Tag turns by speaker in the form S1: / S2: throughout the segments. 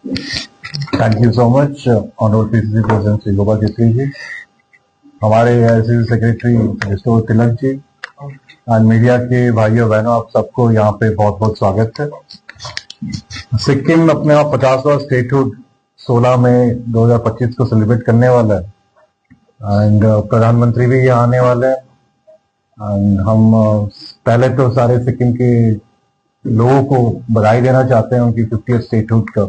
S1: Thank you so much honourable PCC president Shri Gopal Jaitley ji, हमारे AICC secretary mister Tilak ji and media के भाइयों बहनों, आप सबको यहाँ पे बहुत बहुत स्वागत है। सिक्किम अपने आप 50वां स्टेटहुड 16 मई 2025 को सेलिब्रेट करने वाला है एंड प्रधानमंत्री भी यहाँ आने वाले हैं एंड हम पहले तो सारे सिक्किम के लोगों को बधाई देना चाहते हैं उनकी 50th स्टेटहुड का।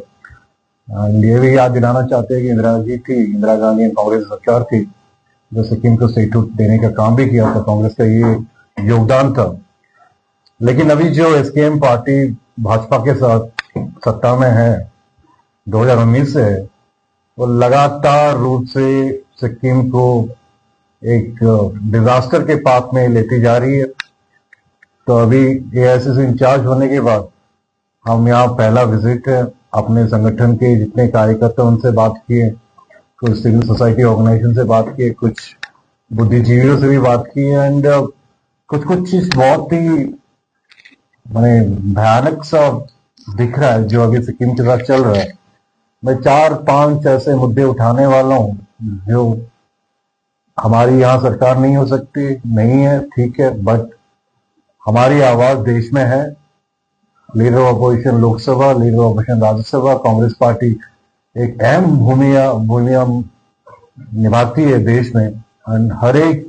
S1: एंड ये भी याद दिलाना चाहते हैं कि इंदिरा गांधी एंड कांग्रेस सरकार थी जो सिक्किम को स्टेटहुड देने का काम भी किया था, कांग्रेस का ये योगदान था। लेकिन अभी जो एसकेएम पार्टी भाजपा के साथ सत्ता में है 2019 से, वो लगातार रूप से सिक्किम को एक डिजास्टर के पाथ में लेती जा रही है। तो अभी एआईसीसी इंचार्ज होने के बाद हम यहाँ पहला विजिट है, अपने संगठन के जितने कार्यकर्ता उनसे बात किए, कुछ सिविल सोसाइटी ऑर्गेनाइजेशन से बात किए, कुछ बुद्धिजीवियों से भी बात की एंड कुछ चीज बहुत ही माने भयानक सा दिख रहा है जो अभी सिक्किम के साथ चल रहा है। मैं 4-5 ऐसे मुद्दे उठाने वाला हूँ जो हमारी यहाँ सरकार नहीं हो सकती, नहीं है, ठीक है, बट हमारी आवाज देश में है। Leader of opposition Lok Sabha, leader of opposition Rajya Sabha, Congress party एक अहम भूमिका निभाती है देश में एंड हर एक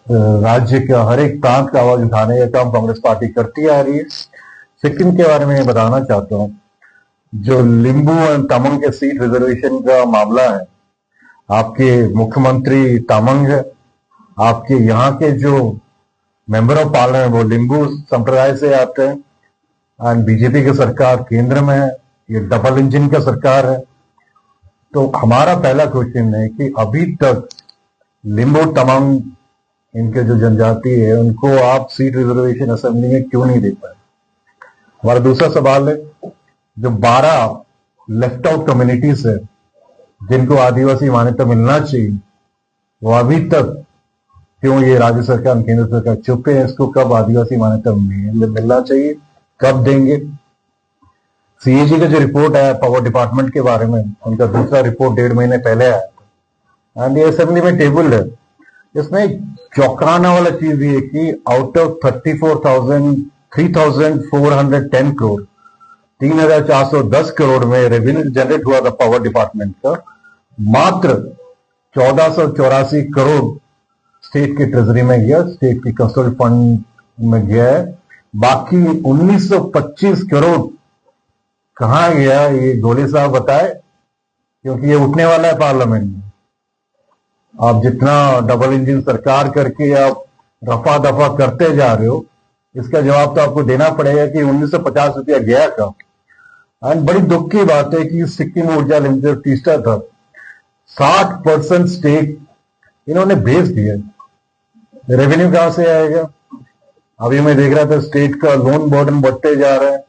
S1: राज्य का, हर एक प्रांत का आवाज उठाने का काम कांग्रेस पार्टी करती आ रही है। सिक्किम के बारे में बताना चाहता हूँ, जो लिंबू एंड तमंग के सीट रिजर्वेशन का मामला है, आपके मुख्यमंत्री तमंग है, आपके यहाँ के जो मेंबर ऑफ पार्लियामेंट वो लिंबू संप्रदाय से आते हैं एंड बीजेपी की सरकार केंद्र में है, ये डबल इंजन का सरकार है। तो हमारा पहला क्वेश्चन है कि अभी तक लिंबू तमंग इनके जो जनजाति है उनको आप सीट रिजर्वेशन असेंबली में क्यों नहीं दे पाए। हमारा दूसरा सवाल है, जो 12 लेफ्ट आउट कम्युनिटीज है जिनको आदिवासी मान्यता मिलना चाहिए, वो अभी तक क्यों ये राज्य सरकार केंद्र सरकार चुप है। इसको कब आदिवासी मान्यता मिलना चाहिए, कब देंगे। सीएजी का जो रिपोर्ट आया पावर डिपार्टमेंट के बारे में, उनका दूसरा रिपोर्ट 1.5 महीने पहले आया था एंड ये असेंबली में टेबल है। इसमें चौंकाना वाला चीज ये कि आउट ऑफ 3,410 करोड़ 3,410 करोड़ में रेवेन्यू जनरेट हुआ था पावर डिपार्टमेंट का, मात्र 1,484 करोड़ स्टेट की ट्रेजरी में गया, स्टेट की कस्टोडियल फंड में गया है। बाकी 1,925 करोड़ कहां गया, ये गोले साहब बताए, क्योंकि ये उठने वाला है पार्लियामेंट में। आप जितना डबल इंजन सरकार करके आप रफा दफा करते जा रहे हो, इसका जवाब तो आपको देना पड़ेगा कि 1,950 रुपया गया कब। एंड बड़ी दुख की बात है कि सिक्किम ऊर्जा लिमिटेड तीसरा था, 60% स्टेक इन्होंने बेच दिया। रेवेन्यू कहां से आएगा। अभी मैं देख रहा था स्टेट का लोन बर्डन बढ़ते जा रहा है,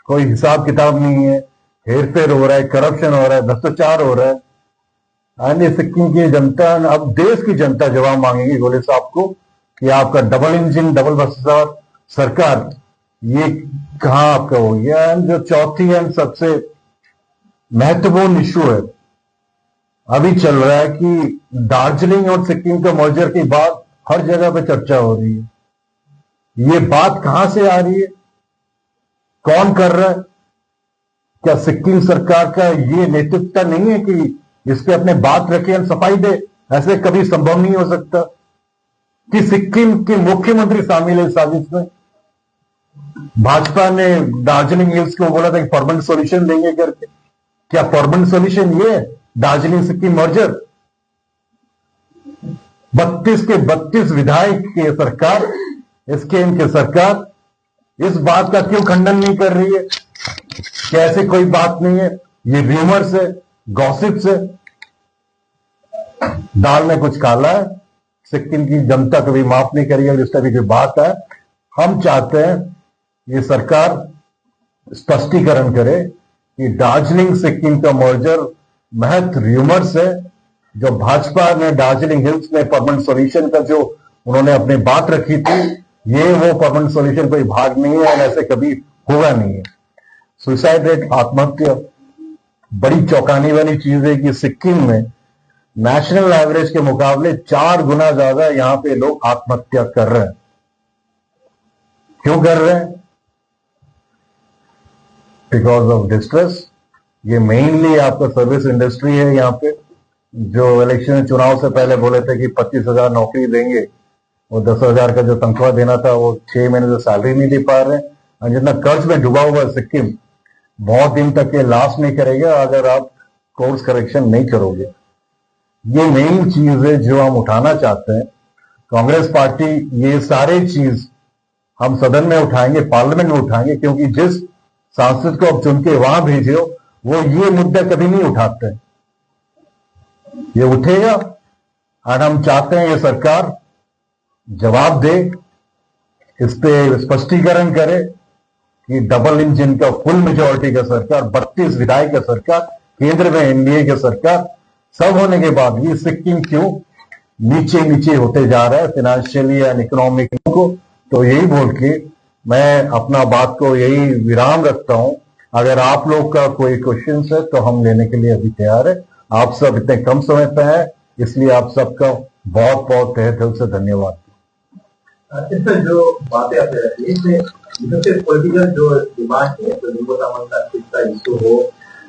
S1: कोई हिसाब किताब नहीं है, हेरफेर हो रहा है, करप्शन हो रहा है, भ्रष्टाचार हो रहा है। एंड सिक्किम की जनता, अब देश की जनता जवाब मांगेगी गोले साहब को कि आपका डबल इंजन डबल भ्रष्टाचार सरकार ये कहां आपका हो गया। एंड जो चौथी एंड सबसे महत्वपूर्ण इश्यू है अभी चल रहा है कि दार्जिलिंग और सिक्किम का मर्जर की बात हर जगह पे चर्चा हो रही है। ये बात कहां से आ रही है, कौन कर रहा है। क्या सिक्किम सरकार का ये नेतृत्व नहीं है कि इस पे अपने बात रखे और सफाई दे। ऐसे कभी संभव नहीं हो सकता कि सिक्किम के मुख्यमंत्री शामिल है इस साजिश में। भाजपा ने दार्जिलिंग हिल्स को बोला था कि परमानेंट सॉल्यूशन देंगे करके। क्या परमानेंट सॉल्यूशन ये है दार्जिलिंग सिक्किम मर्जर। 32 के 32 विधायक की सरकार, एसकेएम की सरकार इस बात का क्यों खंडन नहीं कर रही है। कैसे कोई बात नहीं है, ये र्यूमर से, गॉसिप से। दाल में कुछ काला है, सिक्किम की जनता कभी माफ नहीं करेगी अगर इस तरह की बात है। हम चाहते हैं ये सरकार स्पष्टीकरण करे कि दार्जिलिंग सिक्किम का मर्जर महज र्यूमर से, जो भाजपा ने दार्जिलिंग हिल्स में परमानेंट सॉल्यूशन का जो उन्होंने अपनी बात रखी थी, ये वो परमानेंट सॉल्यूशन कोई भाग नहीं है और ऐसे कभी होगा नहीं है। सुसाइड रेट, आत्महत्या बड़ी चौंकाने वाली चीज है कि सिक्किम में नेशनल एवरेज के मुकाबले 4 गुना ज्यादा यहां पे लोग आत्महत्या कर रहे हैं। क्यों कर रहे हैं? Because of distress. ये मेनली आपका सर्विस इंडस्ट्री है यहाँ पे, जो इलेक्शन चुनाव से पहले बोले थे कि 25,000 नौकरी देंगे, वो 10,000 का जो तनख्वाह देना था वो 6 महीने से सैलरी नहीं दे पा रहे हैं। और जितना कर्ज में डूबा हुआ है सिक्किम, बहुत दिन तक ये लास्ट नहीं करेगा अगर आप कोर्स करेक्शन नहीं करोगे। ये मेन चीज है जो हम उठाना चाहते हैं। कांग्रेस पार्टी ये सारे चीज हम सदन में उठाएंगे, पार्लियामेंट में उठाएंगे, क्योंकि जिस सांसद को आप चुन के वहां भेजे हो वो ये मुद्दा कभी नहीं उठाते। ये उठेगा और हम चाहते हैं ये सरकार जवाब दे, इस पे स्पष्टीकरण करे कि डबल इंजन का फुल मेजोरिटी का सरकार, 32 विधायक का सरकार, केंद्र में एनडीए की सरकार, सब होने के बाद भी सिक्किम क्यों नीचे नीचे होते जा रहा है फाइनेंशियली एंड इकोनॉमिक को। तो यही बोल के मैं अपना बात को यही विराम रखता हूं। अगर आप लोग का कोई क्वेश्चन है तो हम लेने के लिए अभी तैयार है। आप सब इतने कम समय पे हैं, इसलिए आप सबका बहुत बहुत तहे दिल से धन्यवाद।
S2: इसमें जो बातें आते रहती है, इसमें पॉलिटिकल जो डिमांड है, तो लिंगो तामांग का इशू हो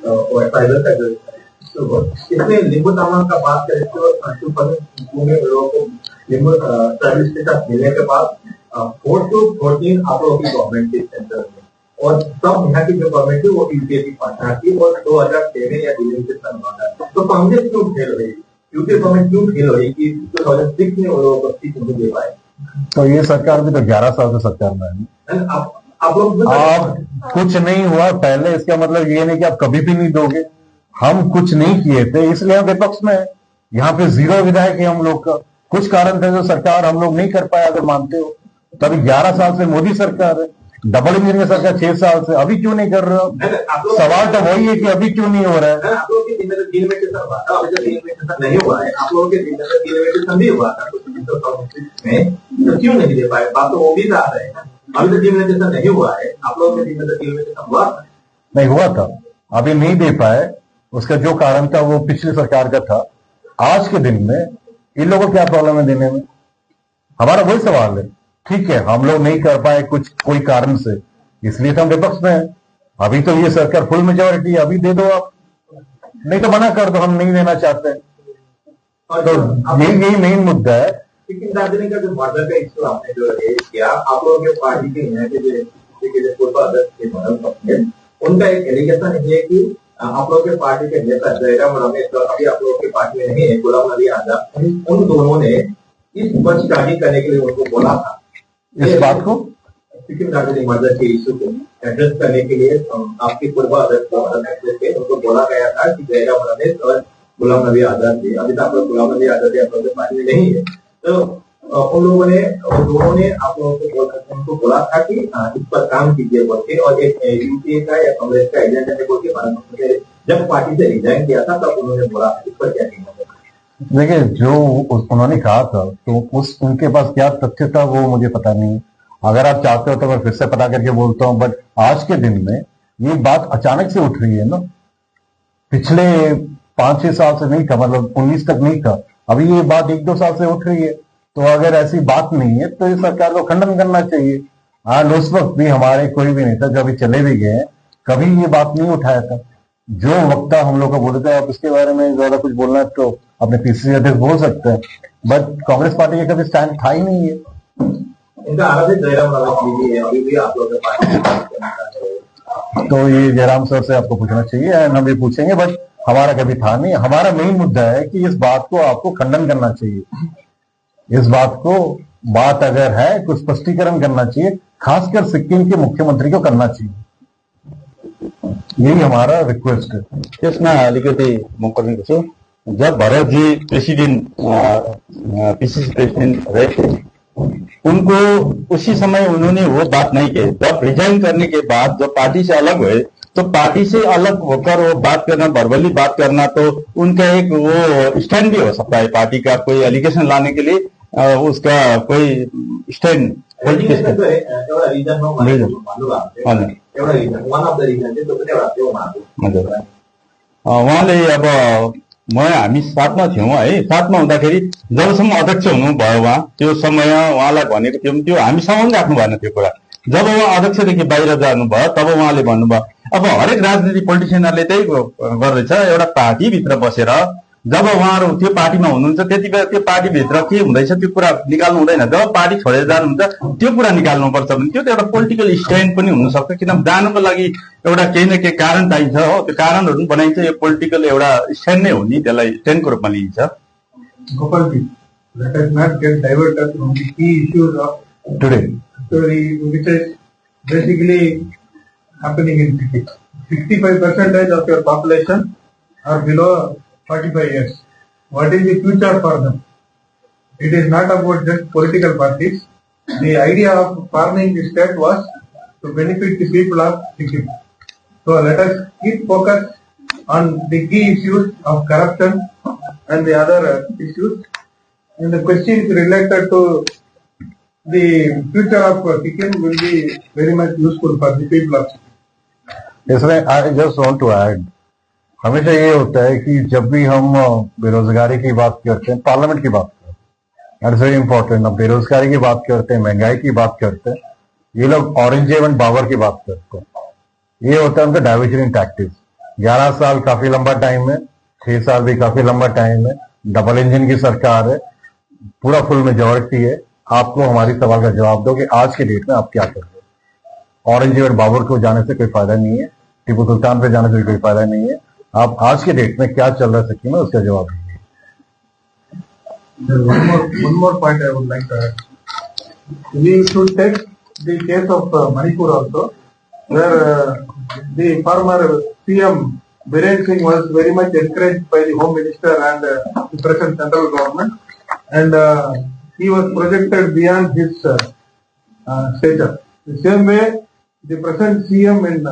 S2: और ट्राइबल का जो इशू हो, इसमें लिंगो तामांग का बात करें तो लोगों को लिंगो ट्राइबल के साथ मिलने के बाद 4 to 14 आप लोगों की गवर्नमेंट थी सेंटर में, और तब यहाँ की जो गवर्नमेंट थी वो यूपीए की पार्टनर थी, और 2013 या 2013 में हुआ। तो कांग्रेस क्यों फेल हुई, यूपीए गवर्नमेंट क्यों फेल हुई कि 2006 में वो लोगों को सीट नहीं दे पाए?
S1: तो ये सरकार भी तो 11 साल से सरकार में है।
S2: आप लोग
S1: कुछ नहीं हुआ पहले, इसका मतलब ये नहीं कि आप कभी भी नहीं दोगे। हम कुछ नहीं किए थे, इसलिए हम विपक्ष में है। यहाँ पे 0 विधायक है हम लोग का। कुछ कारण थे जो सरकार हम लोग नहीं कर पाए, अगर मानते हो। तभी 11 साल से मोदी सरकार है, डबल इंजन में सरकार 6 साल से, अभी क्यों नहीं कर रहे हो? सवाल तो वही है कि अभी क्यों नहीं हो रहा है।
S2: आप लोगों के दिन में डिलिमिटेशन हुआ था, अभी तक डिलिमिटेशन नहीं हुआ है। आप लोगों के दिन में डिलिमिटेशन भी हुआ था में, तो क्यों नहीं दे पाए? बात तो वो भी आ रहे हैं, अभी तक डिलिमिटेशन नहीं हुआ है। आप लोगों के दिन में डिलिमिटेशन हुआ था?
S1: नहीं हुआ था, अभी नहीं दे पाए। उसका जो कारण था वो पिछली सरकार का था। आज के दिन में इन लोगों को क्या प्रॉब्लम है देने में? हमारा वही सवाल है। ठीक है, हम लोग नहीं कर पाए कुछ कोई कारण से, इसलिए तो हम विपक्ष में है। अभी तो ये सरकार फुल मेजोरिटी, अभी दे दो आप, नहीं तो मना कर दो, हम नहीं देना चाहते। तो यही मेन मुद्दा है।
S2: लेकिन दार्जिलिंग का जो मर्डर का इश्यू आपने जो रेज किया, आप लोगों के पार्टी के यहाँ के पूर्व अध्यक्ष थे मनोज पटेल, उनका एक एलिगेशन है कि आप लोगों के पार्टी के नेता जयराम रमेश, तो अभी आप लोगों के पार्टी में नहीं है, गुलाम नबी आजाद, उन दोनों ने इस बचकानी करने के लिए उनको बोला था।
S1: इस बात को
S2: सिक्किम दार्जिलिंग मर्डर के इश्यू को एड्रेस करने के लिए आपके पूर्व अध्यक्ष थे, उनको बोला गया था कि जयराम रमेश और गुलाम नबी आजाद थे। अभी तक गुलाम नबी आजाद आप लोगों के पार्टी में नहीं है, तो उन लोगों ने दोनों ने आप लोगों को उनको बोला था कि इस पर काम कीजिए बोल के, और एक यूपीए का या कांग्रेस का एजेंट है बोल के जब पार्टी से रिजाइन किया था तब उन्होंने बोला था। इस पर क्या कहना है?
S1: देखिए, जो उन्होंने कहा था तो उनके पास क्या तथ्य था वो मुझे पता नहीं। अगर आप चाहते हो तो मैं फिर से पता करके बोलता हूँ, बट आज के दिन में ये बात अचानक से उठ रही है ना। पिछले 5-6 साल से नहीं था, मतलब 19 तक नहीं था, अभी ये बात 1-2 साल से उठ रही है। तो अगर ऐसी बात नहीं है तो इस सरकार को खंडन करना चाहिए। आज उस वक्त भी हमारे कोई भी नेता जो अभी चले भी गए, कभी ये बात नहीं उठाया था। जो वक्ता हम लोग को बोलते हैं, आप इसके बारे में ज्यादा कुछ बोलना है तो अपने पीसीसी अध्यक्ष बोल सकते हैं, बट कांग्रेस पार्टी का कभी स्टैंड था ही नहीं है।
S2: इनका आरोप जयराम रमेश है, अभी भी आप लोग
S1: तो ये जयराम सर से आपको पूछना चाहिए, हम भी पूछेंगे, बट हमारा कभी था नहीं। हमारा मेन मुद्दा है कि इस बात को आपको खंडन करना चाहिए। इस बात को, बात अगर है कुछ स्पष्टीकरण करना चाहिए, खासकर सिक्किम के मुख्यमंत्री को करना चाहिए। यही हमारा रिक्वेस्ट है।
S3: त्यसमा अलिकति म गर्नु छु। जब भरतजी प्रेसिडेंट पीसीसी प्रेसिडेंट रहे थे, उनको उसी समय उन्होंने वो बात नहीं की। जब रिजाइन करने के बाद जब पार्टी से अलग हुए, तो पार्टी से अलग होकर वो बात करना, वर्बली बात करना, तो उनका एक वो स्टैंड भी हो सकता है। पार्टी का कोई एलिगेशन लाने के लिए उसका कोई स्टैंड उहाँले अब हामी साथमा थियौँ है, साथमा हुँदाखेरि जबसम्म अध्यक्ष हुनुभयो उहाँ, त्यो समय उहाँलाई भनेको थियौँ, त्यो हामीसँग पनि राख्नु भएन त्यो कुरा। जब उहाँ अध्यक्षदेखि बाहिर जानुभयो तब उहाँले भन्नुभयो अब हरेक राजनीतिक पोलिटिसियनहरूले त्यही गर्दैछ, एउटा पार्टीभित्र बसेर जब उहाँहरू त्यो पार्टीमा हुनुहुन्छ त्यति बेला त्यो पार्टीभित्र के हुँदैछ त्यो कुरा निकाल्नु हुँदैन, जब पार्टी छोडेर जानुहुन्छ त्यो कुरा निकाल्नुपर्छ भने त्यो त एउटा पोलिटिकल स्ट्यान्ड पनि हुनसक्छ, किनभने जानुको लागि एउटा केही न केही कारण चाहिन्छ हो, त्यो कारणहरू पनि बनाइन्छ, यो पोलिटिकल एउटा स्ट्यान्ड नै हो नि, त्यसलाई स्ट्यान्डको रूपमा लिइन्छ।
S2: Gopalji, let us not get diverted from the key issues of
S1: today.
S2: which is basically happening in city. 65% of your population are below 45 years. What is the future for them? It is not about just political parties. The idea of forming the state was to benefit the people of Sikkim. So let us keep focus on the key issues of corruption and the other issues. And the questions related to the future of Sikkim will be very much useful for the people of Sikkim.
S1: इसमें I just want to add, हमेशा ये होता है कि जब भी हम बेरोजगारी की बात करते हैं, पार्लियामेंट की बात करते हैं, इट्स वेरी इंपॉर्टेंट। अब बेरोजगारी की बात करते हैं, महंगाई की बात करते हैं, ये लोग औरंगजेब एंड बाबर की बात करते हैं। ये होता है उनका डाइवर्जनिंग टैक्टिक्स। 11 साल काफी लंबा टाइम है, 6 साल भी काफी लंबा टाइम है, डबल इंजन की सरकार है, पूरा फुल मेजॉरिटी है। आपको हमारी सवाल का जवाब दो कि आज के डेट में आप क्या कर रहे हो। औरंगजेब और बाबर को जाने से कोई फायदा नहीं है, टीपू सुल्तान पे जाने से कोई फायदा नहीं है। आप आज के डेट में क्या चल रहा है सिक्किम में, उसका जवाब दीजिए।
S2: One more point I would like to add. We should take the case of Manipur also, where the former CM Biren Singh was very much encouraged by the Home Minister and the present central government, and he was projected beyond his stature. The same way, the present CM in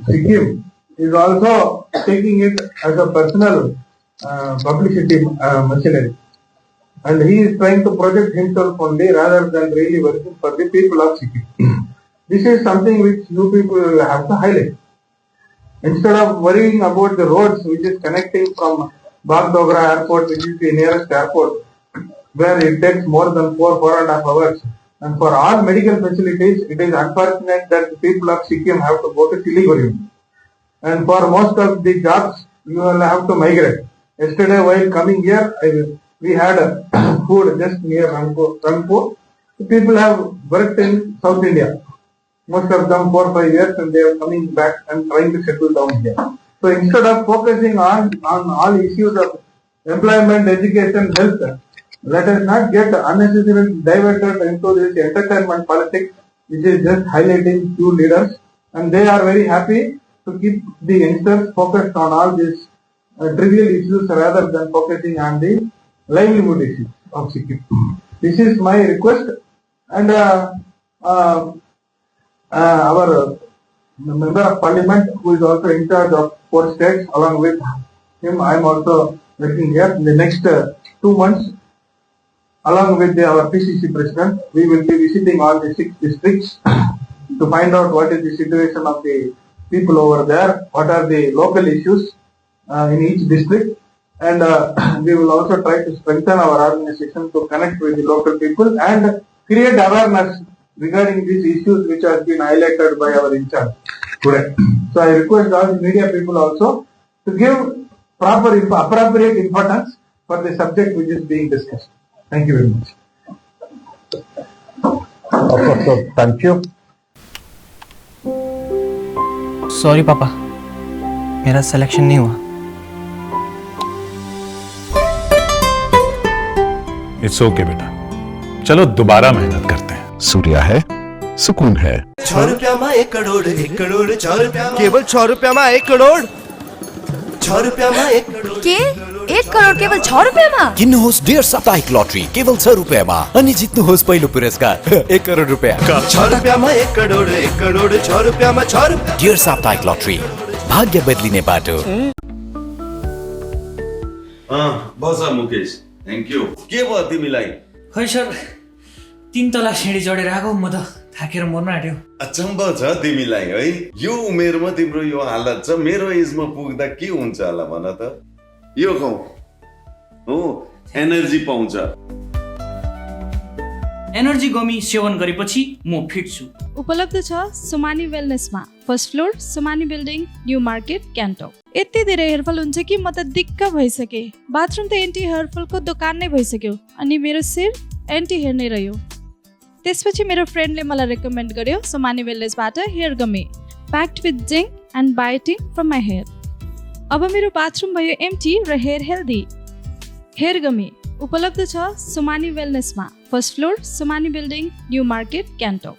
S2: Sikkim is also taking it as a personal publicity machinery, and he is trying to project himself only rather than really working for the people of Sikkim. This is something which you people have to highlight. Instead of worrying about the roads which is connecting from Bagdogra airport, which is the nearest airport, where it takes more than 4.5 hours, and for all medical facilities, it is unfortunate that the people of Sikkim have to go to Siliguri. And for most of the jobs, you will have to migrate. Yesterday, while coming here, we had food just near Rangpur. People have worked in South India. Most of them 4 or 5 years, and they are coming back and trying to settle down here. So instead of focusing on all issues of employment, education, health, let us not get unnecessarily diverted into this entertainment politics, which is just highlighting few leaders, and they are very happy to keep the youngsters focused on all these trivial issues rather than focusing on the livelihood issues of Sikkim. This is my request, and our member of parliament, who is also in charge of 4 states, along with him, I am also working here. In the next 2 months, along with our PCC president, we will be visiting all the 6 districts to find out what is the situation of the people over there, what are the local issues in each district, and we will also try to strengthen our organization to connect with the local people and create awareness regarding these issues which has been highlighted by our in charge today. So I request all the media people also to give appropriate importance for the subject which is being discussed. Thank you very much.
S1: So, thank you.
S4: Sorry पापा, मेरा selection नहीं हुआ।
S5: It's okay बेटा, चलो दोबारा मेहनत करते हैं।
S6: सूर्या है, सुकून है।
S7: 6 रुपयामा 1 करोड, 1 करोड 6 रुपयामा, केवल 6 रुपयामा 1 करोड, 6 रुपयामा 1 करोड।
S8: के 1 करोड केवल 6 रुपयामा?
S7: किन्नुहोस् डेढ साप्ताहिक लटरी केवल 6 रुपयामा अनि जित्नुहोस् पहिलो पुरस्कार 1 करोड रुपैयाँ। 6 रुपयामा 1 करोड, 1 करोड 6 रुपयामा 6 रुपैयाँ। डेढ साप्ताहिक लटरी, भाग्य बदलिने बाटो।
S9: बस मुकेश, थ्याङ्क यू। के भयो तिमीलाई?
S4: खै सर, 3 तला सिँढी चढेर आएको, म त थाकेर मर्न आँट्यो।
S9: अचम्म छ तिमीलाई है, यो उमेरमा तिम्रो यो हालत छ, मेरो एजमा पुग्दा के हुन्छ होला भन त। यो खाऊ हो, एनर्जी पाउँछ।
S4: एनर्जी गमी सेवन गरेपछि म फिट छु।
S10: उपलब्ध छ सुमानी वेलनेसमा, first floor Sumani building, New Market, Gangtok. यति धेरै हेयरफल हुन्छ कि म त दिक्क भइसके। बाथरुम त एन्टी हेयरफलको दोकान नै भइसक्यो अनि मेरो शिर एन्टी हेयर नै रह्यो। त्यसपछि मेरो फ्रेन्डले मलाई रेकमेन्ड गर्यो सुमानी वेलनेसबाट hair gummy, packed with zinc and biotin from my hair. अब मेरो बाथरुम भयो एम्टी र हेयर हेल्दी। हेयर गमी उपलब्ध छ सुमानी वेलनेसमा, first floor Sumani building, New Market, Gangtok.